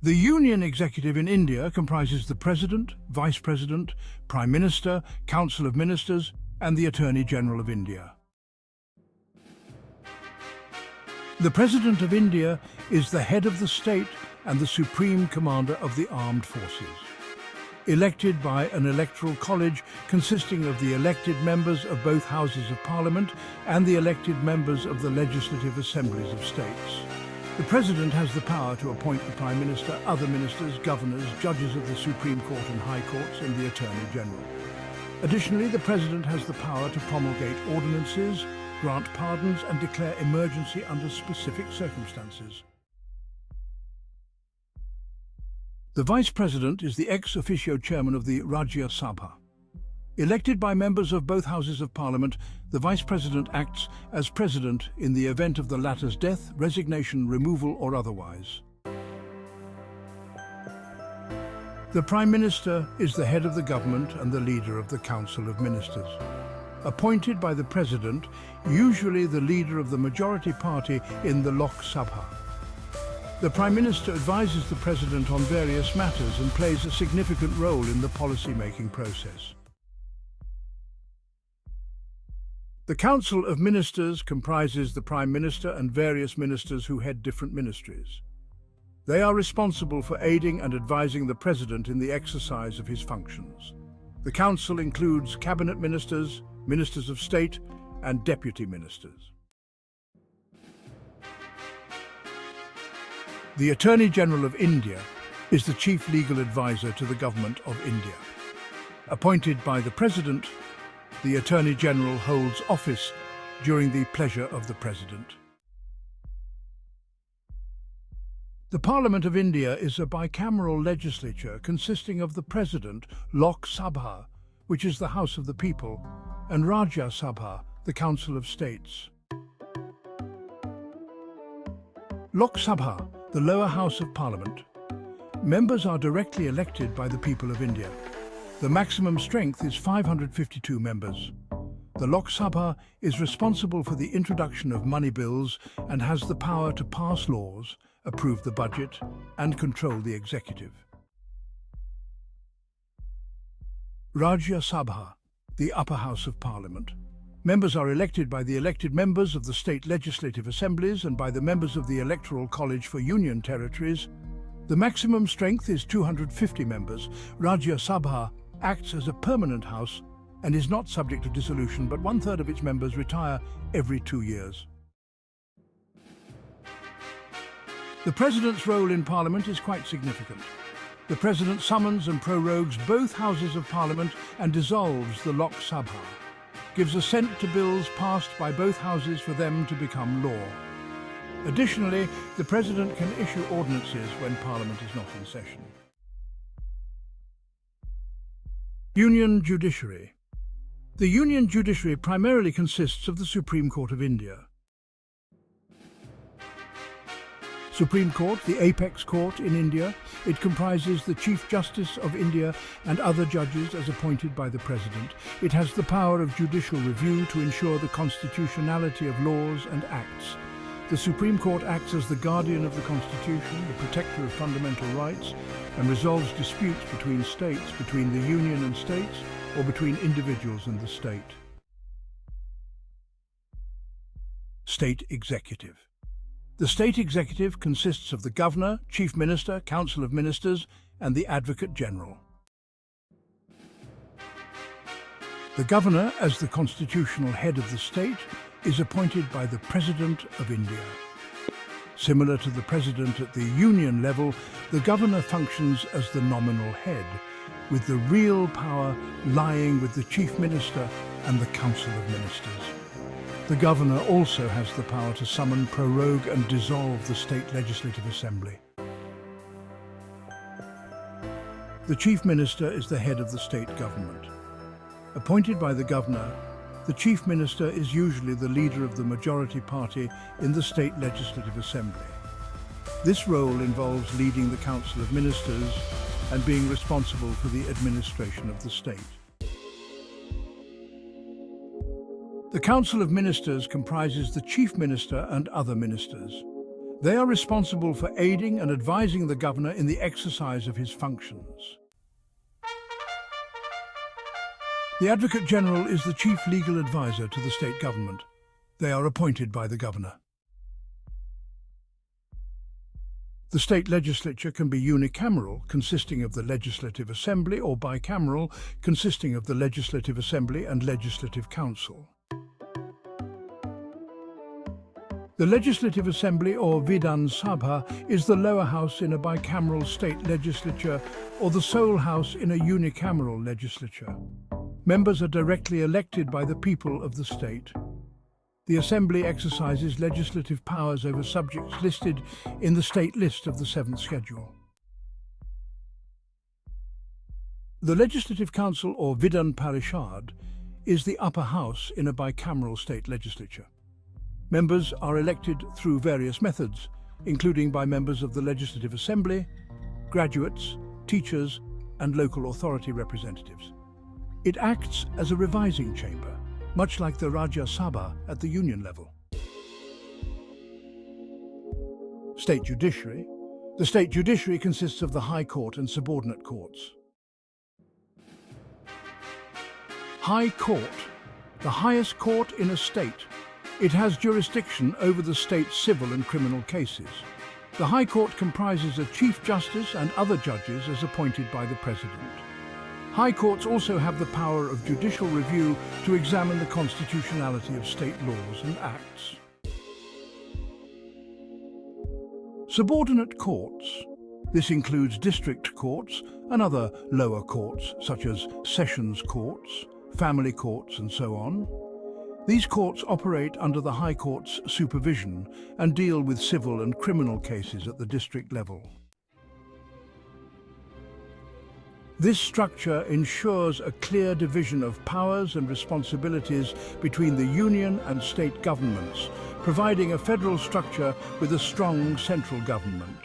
The Union Executive in India comprises the President, Vice President, Prime Minister, Council of Ministers, and the Attorney General of India. The President of India is the head of the state and the Supreme Commander of the Armed Forces. Elected by an electoral college consisting of the elected members of both Houses of Parliament and the elected members of the legislative assemblies of states. The President has the power to appoint the Prime Minister, other ministers, governors, judges of the Supreme Court and High Courts, and the Attorney General. Additionally, the President has the power to promulgate ordinances, grant pardons, and declare emergency under specific circumstances. The Vice President is the ex officio chairman of the Rajya Sabha. Elected by members of both Houses of Parliament, the Vice President acts as President in the event of the latter's death, resignation, removal, or otherwise. The Prime Minister is the head of the government and the leader of the Council of Ministers. Appointed by the President, usually the leader of the majority party in the Lok Sabha. The Prime Minister advises the President on various matters and plays a significant role in the policy-making process. The Council of Ministers comprises the Prime Minister and various ministers who head different ministries. They are responsible for aiding and advising the President in the exercise of his functions. The Council includes Cabinet Ministers, Ministers of State, and Deputy Ministers. The Attorney General of India is the Chief Legal Advisor to the Government of India. Appointed by the President, the Attorney General holds office during the pleasure of the President. The Parliament of India is a bicameral legislature consisting of the President, Lok Sabha, which is the House of the People, and Rajya Sabha, the Council of States. Lok Sabha, the lower house of Parliament. Members are directly elected by the people of India. The maximum strength is 552 members. The Lok Sabha is responsible for the introduction of money bills and has the power to pass laws, approve the budget, and control the executive. Rajya Sabha, the upper house of Parliament. Members are elected by the elected members of the state legislative assemblies and by the members of the Electoral College for Union territories. The maximum strength is 250 members. Rajya Sabha acts as a permanent house and is not subject to dissolution, but 1/3 of its members retire every 2 years. The President's role in Parliament is quite significant. The President summons and prorogues both Houses of Parliament and dissolves the Lok Sabha, gives assent to bills passed by both houses for them to become law. Additionally, the President can issue ordinances when Parliament is not in session. Union Judiciary. The Union Judiciary primarily consists of the Supreme Court of India. Supreme Court, the apex court in India. It comprises the Chief Justice of India and other judges as appointed by the President. It has the power of judicial review to ensure the constitutionality of laws and acts. The Supreme Court acts as the guardian of the Constitution, the protector of fundamental rights, and resolves disputes between states, between the Union and states, or between individuals and the state. State Executive. The State Executive consists of the Governor, Chief Minister, Council of Ministers, and the Advocate General. The Governor, as the constitutional head of the state, is appointed by the President of India. Similar to the President at the Union level, the Governor functions as the nominal head, with the real power lying with the Chief Minister and the Council of Ministers. The Governor also has the power to summon, prorogue and dissolve the State Legislative Assembly. The Chief Minister is the head of the state government. Appointed by the Governor, the Chief Minister is usually the leader of the majority party in the State Legislative Assembly. This role involves leading the Council of Ministers and being responsible for the administration of the state. The Council of Ministers comprises the Chief Minister and other ministers. They are responsible for aiding and advising the governor in the exercise of his functions. The Advocate General is the chief legal advisor to the state government. They are appointed by the governor. The state legislature can be unicameral, consisting of the Legislative Assembly, or bicameral, consisting of the Legislative Assembly and Legislative Council. The Legislative Assembly, or Vidhan Sabha, is the lower house in a bicameral state legislature or the sole house in a unicameral legislature. Members are directly elected by the people of the state. The Assembly exercises legislative powers over subjects listed in the state list of the 7th Schedule. The Legislative Council, or Vidhan Parishad, is the upper house in a bicameral state legislature. Members are elected through various methods, including by members of the Legislative Assembly, graduates, teachers, and local authority representatives. It acts as a revising chamber, much like the Rajya Sabha at the union level. State Judiciary. The State Judiciary consists of the High Court and Subordinate Courts. High Court, the highest court in a state. It has jurisdiction over the state's civil and criminal cases. The High Court comprises a Chief Justice and other judges as appointed by the President. High Courts also have the power of judicial review to examine the constitutionality of state laws and acts. Subordinate Courts. This includes district courts and other lower courts such as sessions courts, family courts and so on. These courts operate under the High Court's supervision and deal with civil and criminal cases at the district level. This structure ensures a clear division of powers and responsibilities between the union and state governments, providing a federal structure with a strong central government.